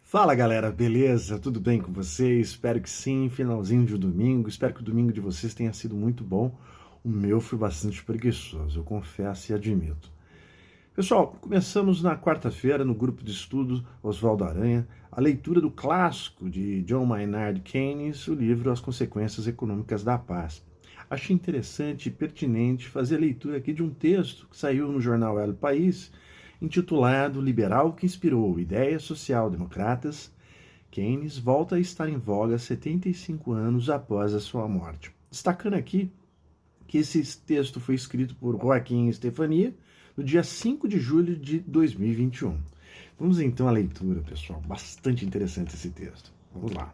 Fala galera, beleza? Tudo bem com vocês? Espero que sim, finalzinho de domingo. Espero que o domingo de vocês tenha sido muito bom. O meu foi bastante preguiçoso, eu confesso e admito. Pessoal, começamos na quarta-feira no grupo de estudo Oswaldo Aranha a leitura do clássico de John Maynard Keynes, o livro As Consequências Econômicas da Paz. Achei interessante e pertinente fazer a leitura aqui de um texto que saiu no jornal El País, intitulado Liberal que Inspirou Ideias Social-Democratas. Keynes volta a estar em voga 75 anos após a sua morte. Destacando aqui que esse texto foi escrito por Joaquim Stefania no dia 5 de julho de 2021. Vamos então à leitura, pessoal. Bastante interessante esse texto. Vamos lá.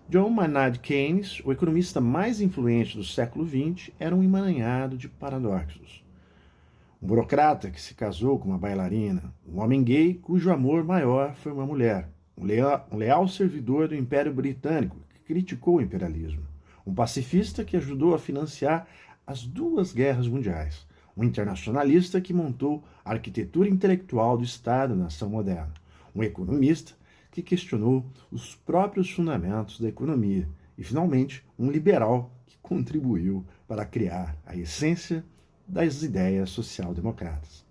John Maynard Keynes, o economista mais influente do século XX, era um emaranhado de paradoxos. Um burocrata que se casou com uma bailarina, um homem gay cujo amor maior foi uma mulher, um leal servidor do Império Britânico que criticou o imperialismo, um pacifista que ajudou a financiar as duas guerras mundiais, um internacionalista que montou a arquitetura intelectual do Estado-nação moderno, um economista que questionou os próprios fundamentos da economia e, finalmente, um liberal que contribuiu para criar a essência das ideias social-democratas.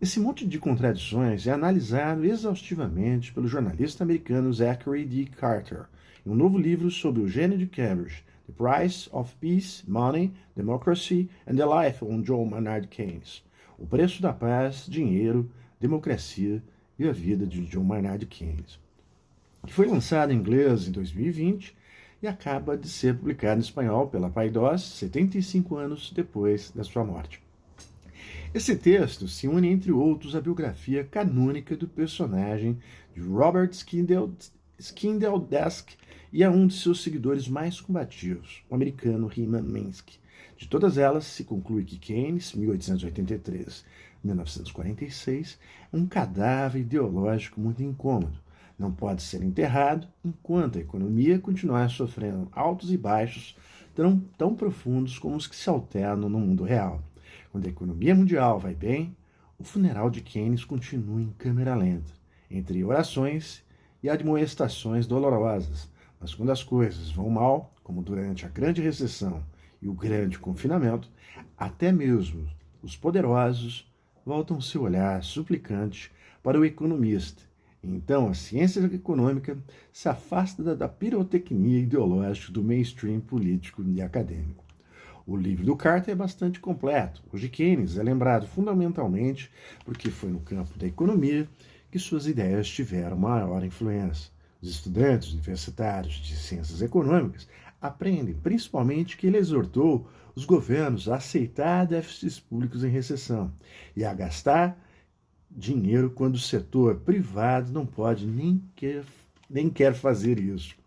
Esse monte de contradições é analisado exaustivamente pelo jornalista americano Zachary D. Carter em um novo livro sobre o gênio de Cambridge, The Price of Peace, Money, Democracy and the Life of John Maynard Keynes. O preço da paz, dinheiro, democracia e a vida de John Maynard Keynes, que foi lançado em inglês em 2020 e acaba de ser publicado em espanhol pela Paidós 75 anos depois da sua morte. Esse texto se une, entre outros, à biografia canônica do personagem de Robert Skindledesk e a um de seus seguidores mais combativos, o americano Hyman Minsky. De todas elas, se conclui que Keynes, 1883-1946, é um cadáver ideológico muito incômodo. Não pode ser enterrado enquanto a economia continuar sofrendo altos e baixos tão profundos como os que se alternam no mundo real. Quando a economia mundial vai bem, o funeral de Keynes continua em câmera lenta, entre orações e admoestações dolorosas. Mas quando as coisas vão mal, como durante a grande recessão e o grande confinamento, até mesmo os poderosos voltam seu olhar suplicante para o economista. Então, a ciência econômica se afasta da pirotecnia ideológica do mainstream político e acadêmico. O livro do Carter é bastante completo. O de Keynes é lembrado fundamentalmente porque foi no campo da economia que suas ideias tiveram maior influência. Os estudantes universitários de ciências econômicas aprendem principalmente que ele exortou os governos a aceitar déficits públicos em recessão e a gastar dinheiro quando o setor privado não pode nem quer fazer isso.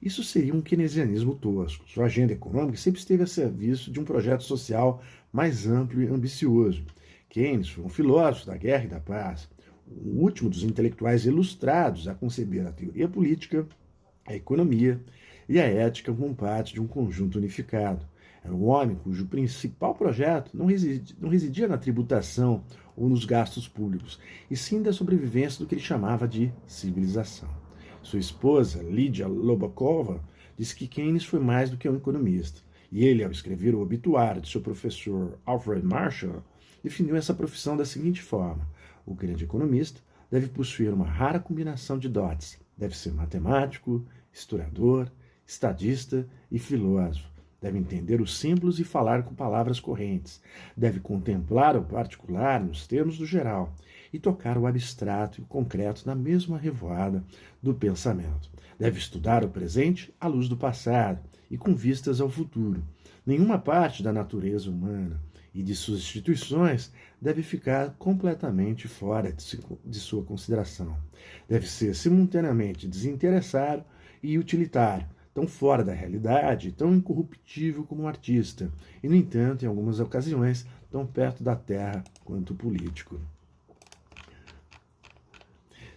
Isso seria um keynesianismo tosco. Sua agenda econômica sempre esteve a serviço de um projeto social mais amplo e ambicioso. Keynes foi um filósofo da guerra e da paz, o último dos intelectuais ilustrados a conceber a teoria política, a economia e a ética como parte de um conjunto unificado. Era um homem cujo principal projeto não residia na tributação ou nos gastos públicos, e sim da sobrevivência do que ele chamava de civilização. Sua esposa, Lydia Lobokova, disse que Keynes foi mais do que um economista, e ele, ao escrever o obituário de seu professor Alfred Marshall, definiu essa profissão da seguinte forma: o grande economista deve possuir uma rara combinação de dotes, deve ser matemático, historiador, estadista e filósofo. Deve entender os símbolos e falar com palavras correntes. Deve contemplar o particular nos termos do geral e tocar o abstrato e o concreto na mesma revoada do pensamento. Deve estudar o presente à luz do passado e com vistas ao futuro. Nenhuma parte da natureza humana e de suas instituições deve ficar completamente fora de sua consideração. Deve ser simultaneamente desinteressado e utilitário, tão fora da realidade, tão incorruptível como um artista, e, no entanto, em algumas ocasiões, tão perto da terra quanto o político.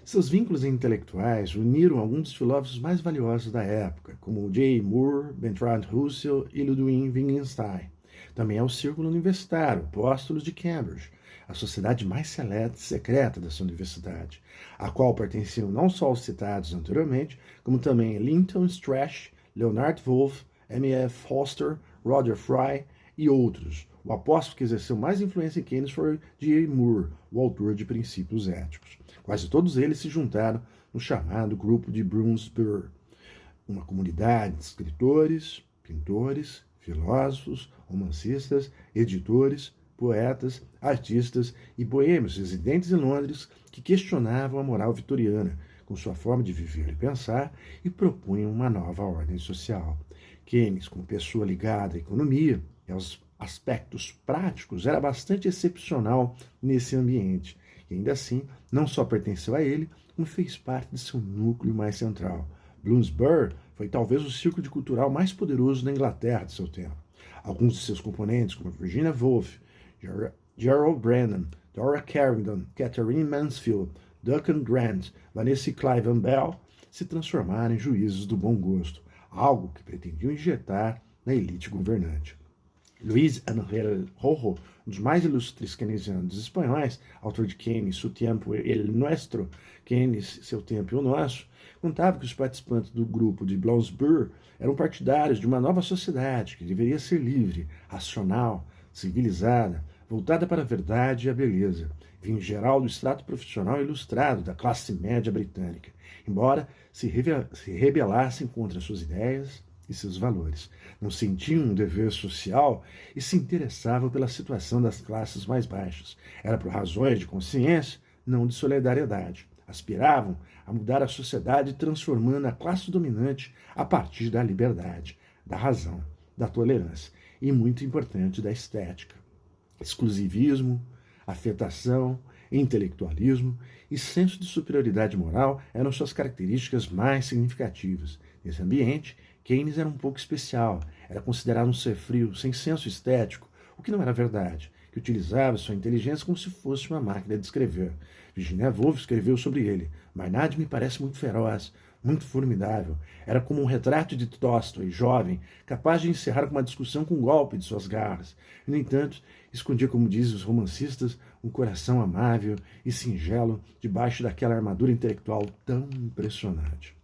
Seus vínculos intelectuais uniram alguns dos filósofos mais valiosos da época, como J. Moore, Bertrand Russell e Ludwig Wittgenstein. Também ao círculo universitário, apóstolos de Cambridge, a sociedade mais seleta e secreta dessa universidade, a qual pertenciam não só os citados anteriormente, como também Linton Strash, Leonard Wolff, M.F. Foster, Roger Fry e outros. O apóstolo que exerceu mais influência em Keynes foi J. Moore, o autor de Princípios Éticos. Quase todos eles se juntaram no chamado grupo de Bloomsbury, uma comunidade de escritores, pintores, filósofos, romancistas, editores, poetas, artistas e boêmios residentes em Londres que questionavam a moral vitoriana com sua forma de viver e pensar e propunham uma nova ordem social. Keynes, como pessoa ligada à economia e aos aspectos práticos, era bastante excepcional nesse ambiente e ainda assim não só pertenceu a ele, como fez parte de seu núcleo mais central. Bloomsbury foi talvez o círculo cultural mais poderoso da Inglaterra de seu tempo. Alguns de seus componentes, como Virginia Woolf, Gerald Brennan, Dora Carrington, Catherine Mansfield, Duncan Grant, Vanessa Clive Bell, se transformaram em juízes do bom gosto, algo que pretendiam injetar na elite governante. Luís Ángel Rojo, um dos mais ilustres keynesianos espanhóis, autor de Keynes, Su Tiempo y el Nuestro, Keynes, Seu Tempo e o Nosso, contava que os participantes do grupo de Bloomsbury eram partidários de uma nova sociedade que deveria ser livre, racional, civilizada, voltada para a verdade e a beleza, vinha em geral do extrato profissional ilustrado da classe média britânica, embora se rebelassem contra suas ideias e seus valores. Não sentiam um dever social e se interessavam pela situação das classes mais baixas. Era por razões de consciência, não de solidariedade. Aspiravam a mudar a sociedade transformando a classe dominante a partir da liberdade, da razão, da tolerância e, muito importante, da estética. Exclusivismo, afetação, intelectualismo e senso de superioridade moral eram suas características mais significativas. Nesse ambiente, Keynes era um pouco especial, era considerado um ser frio, sem senso estético, o que não era verdade, que utilizava sua inteligência como se fosse uma máquina de escrever. Virginia Woolf escreveu sobre ele: Maynard me parece muito feroz, muito formidável. Era como um retrato de Tolstói, jovem, capaz de encerrar com uma discussão com um golpe de suas garras. E, no entanto, escondia, como dizem os romancistas, um coração amável e singelo debaixo daquela armadura intelectual tão impressionante.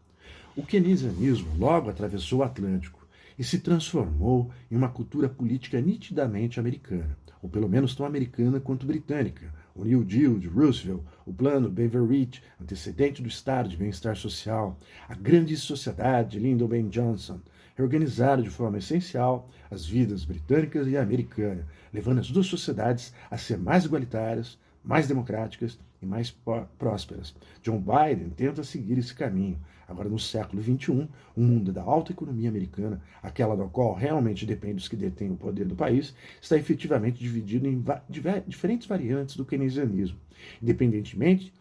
O keynesianismo logo atravessou o Atlântico e se transformou em uma cultura política nitidamente americana, ou pelo menos tão americana quanto britânica. O New Deal de Roosevelt, o plano Beveridge, antecedente do Estado de Bem-Estar Social, a grande sociedade de Lyndon B. Johnson, reorganizaram de forma essencial as vidas britânicas e americana, levando as duas sociedades a ser mais igualitárias, mais democráticas e mais prósperas. John Biden tenta seguir esse caminho. Agora, no século XXI, o mundo da alta economia americana, aquela da qual realmente depende dos que detêm o poder do país, está efetivamente dividido em diferentes variantes do keynesianismo, independentemente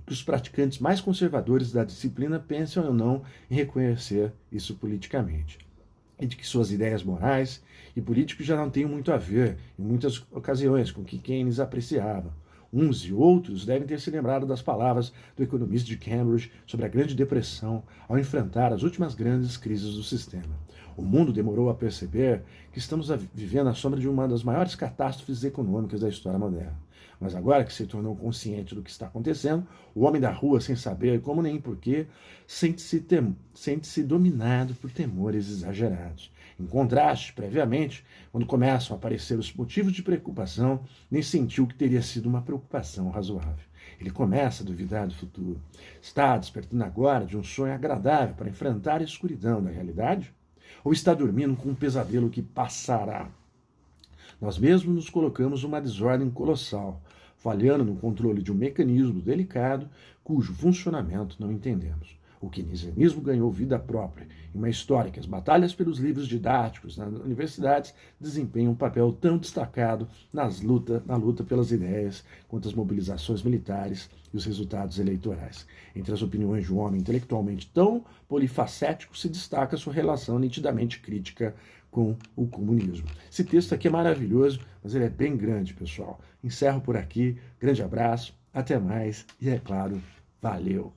que os praticantes mais conservadores da disciplina pensam ou não em reconhecer isso politicamente, e de que suas ideias morais e políticas já não têm muito a ver, em muitas ocasiões, com o que Keynes apreciava. Uns e outros devem ter se lembrado das palavras do economista de Cambridge sobre a Grande Depressão ao enfrentar as últimas grandes crises do sistema. O mundo demorou a perceber que estamos vivendo à sombra de uma das maiores catástrofes econômicas da história moderna. Mas agora que se tornou consciente do que está acontecendo, o homem da rua, sem saber como nem porquê, sente-se dominado por temores exagerados. Em contraste, previamente, quando começam a aparecer os motivos de preocupação, nem sentiu que teria sido uma preocupação razoável. Ele começa a duvidar do futuro. Está despertando agora de um sonho agradável para enfrentar a escuridão da realidade? Ou está dormindo com um pesadelo que passará? Nós mesmos nos colocamos numa desordem colossal, falhando no controle de um mecanismo delicado cujo funcionamento não entendemos. O keynesianismo ganhou vida própria, em uma história que as batalhas pelos livros didáticos nas universidades desempenham um papel tão destacado na luta pelas ideias, quanto as mobilizações militares e os resultados eleitorais. Entre as opiniões de um homem intelectualmente tão polifacético se destaca sua relação nitidamente crítica com o comunismo. Esse texto aqui é maravilhoso, mas ele é bem grande, pessoal. Encerro por aqui, grande abraço, até mais e, é claro, valeu!